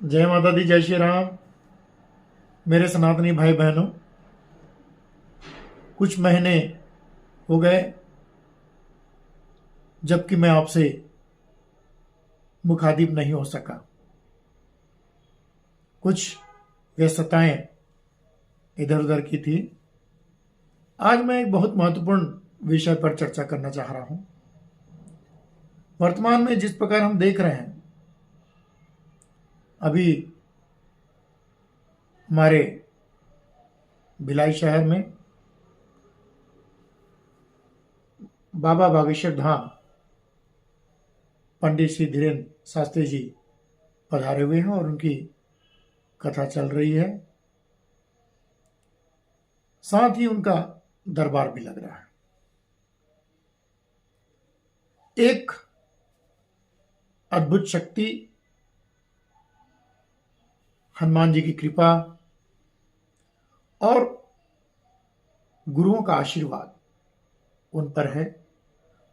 जय माता दी, जय श्री राम। मेरे सनातनी भाई बहनों, कुछ महीने हो गए जबकि मैं आपसे मुखातिब नहीं हो सका। कुछ व्यस्तताएं इधर उधर की थी। आज मैं एक बहुत महत्वपूर्ण विषय पर चर्चा करना चाह रहा हूं। वर्तमान में जिस प्रकार हम देख रहे हैं, अभी हमारे भिलाई शहर में बाबा बागेश्वर धाम पंडित श्री धीरेन्द्र शास्त्री जी पधारे हुए हैं और उनकी कथा चल रही है। साथ ही उनका दरबार भी लग रहा है। एक अद्भुत शक्ति, हनुमान जी की कृपा और गुरुओं का आशीर्वाद उन पर है।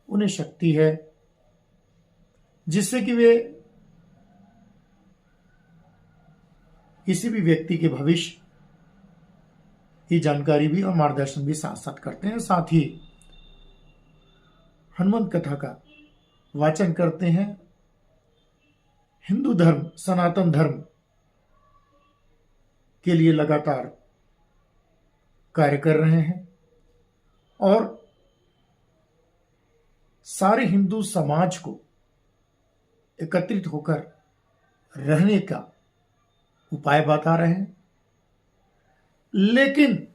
उन्हें शक्ति है जिससे कि वे किसी भी व्यक्ति के भविष्य की जानकारी भी और मार्गदर्शन भी साथ साथ करते हैं। साथ ही हनुमंत कथा का वाचन करते हैं। हिंदू धर्म, सनातन धर्म के लिए लगातार कार्य कर रहे हैं और सारे हिंदू समाज को एकत्रित होकर रहने का उपाय बता रहे हैं। लेकिन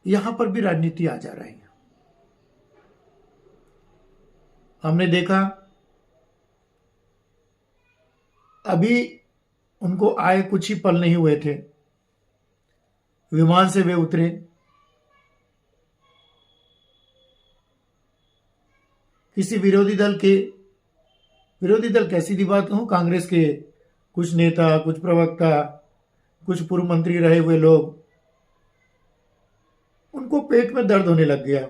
यहां पर भी राजनीति आ जा रही है। हमने देखा अभी उनको आए कुछ ही पल नहीं हुए थे, विमान से वे उतरे, किसी विरोधी दल कैसी दी बात कहूं, कांग्रेस के कुछ नेता, कुछ प्रवक्ता, कुछ पूर्व मंत्री रहे हुए लोग, उनको पेट में दर्द होने लग गया।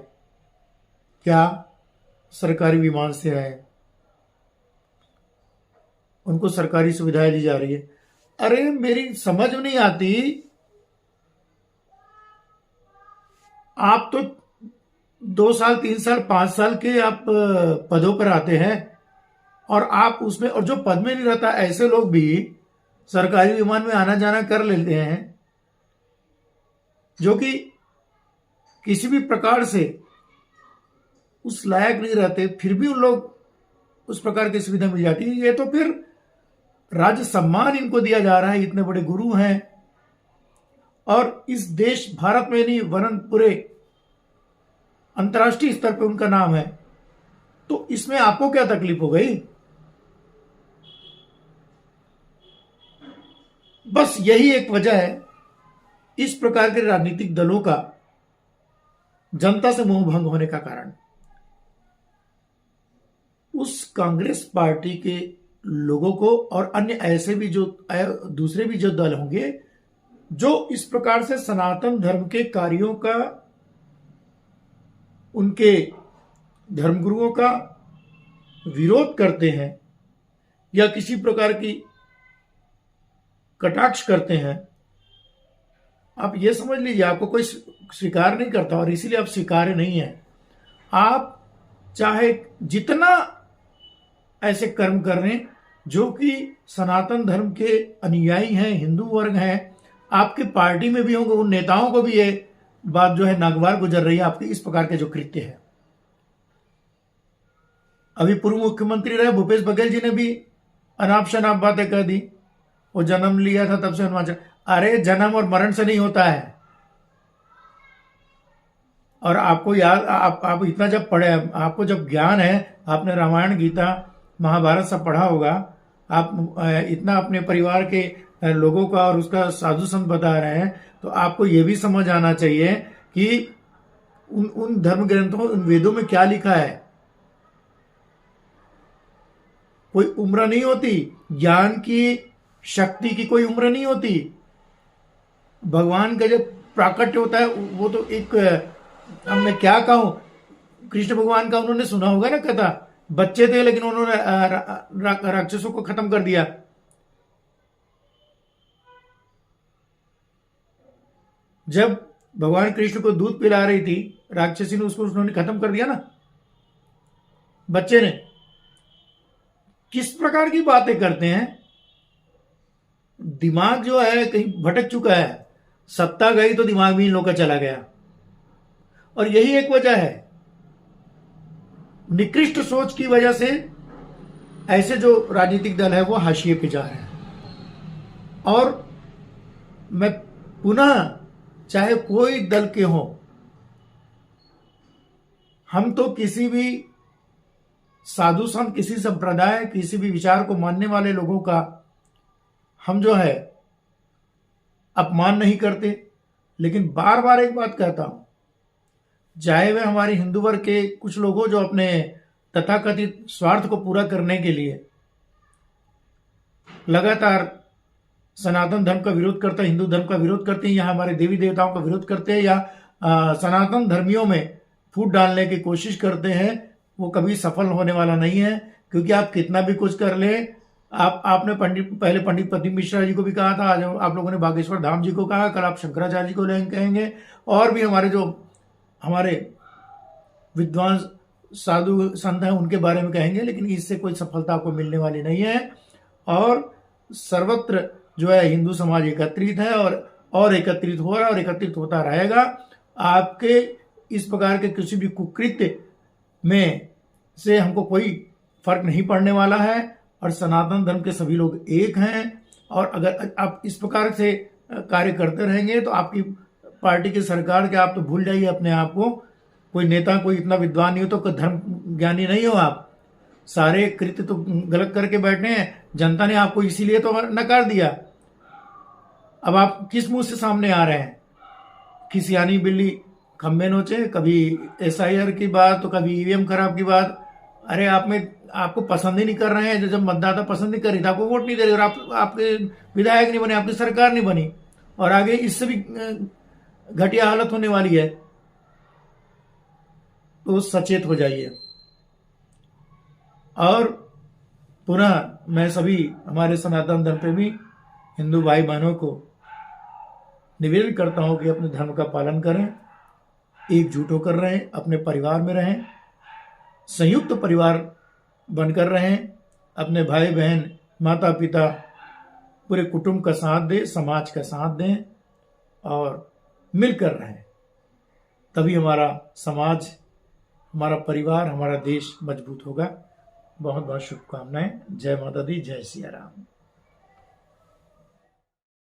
क्या सरकारी विमान से आए, उनको सरकारी सुविधाएं दी जा रही है। अरे मेरी समझ नहीं आती, आप तो 2 साल 3 साल 5 साल के आप पदों पर आते हैं और आप उसमें, और जो पद में नहीं रहता ऐसे लोग भी सरकारी विमान में आना जाना कर लेते हैं, जो कि किसी भी प्रकार से उस लायक नहीं रहते, फिर भी उन लोग उस प्रकार की सुविधा मिल जाती है। ये तो फिर राज्य सम्मान इनको दिया जा रहा है। इतने बड़े गुरु हैं और इस देश भारत में नहीं वरन पूरे अंतर्राष्ट्रीय स्तर पर उनका नाम है, तो इसमें आपको क्या तकलीफ हो गई? बस यही एक वजह है इस प्रकार के राजनीतिक दलों का जनता से मोह भंग होने का कारण। उस कांग्रेस पार्टी के लोगों को और अन्य ऐसे भी जो दूसरे भी जो दल होंगे जो इस प्रकार से सनातन धर्म के कार्यों का, उनके धर्मगुरुओं का विरोध करते हैं या किसी प्रकार की कटाक्ष करते हैं, आप ये समझ लीजिए आपको कोई स्वीकार नहीं करता और इसीलिए आप स्वीकार्य नहीं है। आप चाहे जितना ऐसे कर्म कर रहे हैं जो कि सनातन धर्म के अनुयायी हैं, हिंदू वर्ग हैं, आपकी पार्टी में भी होंगे, उन नेताओं को भी ये बात जो है नागवार गुजर रही है आपके इस प्रकार के जो कृत्य है। अभी पूर्व मुख्यमंत्री रहे भूपेश बघेल जी ने भी अनाप शनाप बातें कह दी। वो जन्म लिया था तब से हनुमान। अरे जन्म और मरण से नहीं होता है। और आपको याद, आप इतना जब पढ़े, आपको जब ज्ञान है, आपने रामायण गीता महाभारत सब पढ़ा होगा, आप इतना अपने परिवार के लोगों का और उसका साधु संत बता रहे हैं, तो आपको यह भी समझ आना चाहिए कि उन धर्म ग्रंथों, उन वेदों में क्या लिखा है। कोई उम्र नहीं होती, ज्ञान की शक्ति की कोई उम्र नहीं होती। भगवान का जब प्राकट्य होता है वो तो एक, अब मैं क्या कहूं, कृष्ण भगवान का उन्होंने सुना होगा ना कथा, बच्चे थे लेकिन उन्होंने राक्षसों को खत्म कर दिया। जब भगवान कृष्ण को दूध पिला रही थी राक्षसी ने, उसको उन्होंने खत्म कर दिया ना, बच्चे ने। किस प्रकार की बातें करते हैं। दिमाग जो है कहीं भटक चुका है। सत्ता गई तो दिमाग भी इन लोग का चला गया। और यही एक वजह है, निकृष्ट सोच की वजह से ऐसे जो राजनीतिक दल है वो हाशिए पे जा रहे हैं। और मैं पुनः, चाहे कोई दल के हो, हम तो किसी भी साधु संत, किसी संप्रदाय, किसी भी विचार को मानने वाले लोगों का हम जो है अपमान नहीं करते। लेकिन बार बार एक बात कहता हूं, चाहे वे हमारे हिंदू वर्ग के कुछ लोग हो जो अपने तथाकथित स्वार्थ को पूरा करने के लिए लगातार सनातन धर्म का विरोध करते हैं, हिंदू धर्म का विरोध करते हैं, या हमारे देवी देवताओं का विरोध करते हैं, या सनातन धर्मियों में फूट डालने की कोशिश करते हैं, वो कभी सफल होने वाला नहीं है। क्योंकि आप कितना भी कुछ कर ले, आपने पहले पंडित पद्म मिश्रा जी को भी कहा था, आज आप लोगों ने बागेश्वर धाम जी को कहा, कल आप शंकराचार्य जी को कहेंगे, और भी हमारे विद्वान साधु संत हैं उनके बारे में कहेंगे। लेकिन इससे कोई सफलता आपको मिलने वाली नहीं है। और सर्वत्र जो है हिंदू समाज एकत्रित है, और एकत्रित हो रहा है और एकत्रित होता रहेगा। आपके इस प्रकार के किसी भी कुकृत्य में से हमको कोई फर्क नहीं पड़ने वाला है। और सनातन धर्म के सभी लोग एक हैं। और अगर आप इस प्रकार से कार्य करते रहेंगे तो आपकी पार्टी की सरकार के, आप तो भूल जाइए अपने आप को, कोई नेता कोई इतना विद्वान नहीं हो तो कोई धर्म ज्ञानी नहीं हो आप। सारे कृत्य तो गलत करके बैठे हैं। जनता ने आपको इसीलिए तो नकार दिया। अब आप किस मुंह से सामने आ रहे हैं? खिसियानी बिल्ली खम्बे नोचे, कभी SIR की बात तो कभी EVM खराब की बात। अरे आपको पसंद ही नहीं कर रहे हैं। जब मतदाता पसंद नहीं कर रही, आपको वोट नहीं दे रही, और आपके विधायक नहीं बने, आपकी सरकार नहीं बनी, और आगे इससे भी घटिया हालत होने वाली है। तो सचेत हो जाइए। और पुनः मैं सभी हमारे सनातन धर्म प्रेमी हिंदू भाई बहनों को निवेदन करता हूं कि अपने धर्म का पालन करें, एकजुट होकर रहें, अपने परिवार में रहें, संयुक्त परिवार बनकर रहें, अपने भाई बहन, माता पिता, पूरे कुटुंब का साथ दें, समाज का साथ दें, और मिलकर रहें। तभी हमारा समाज, हमारा परिवार, हमारा देश मजबूत होगा। बहुत बहुत शुभकामनाएं। जय माता दी, जय सिया राम।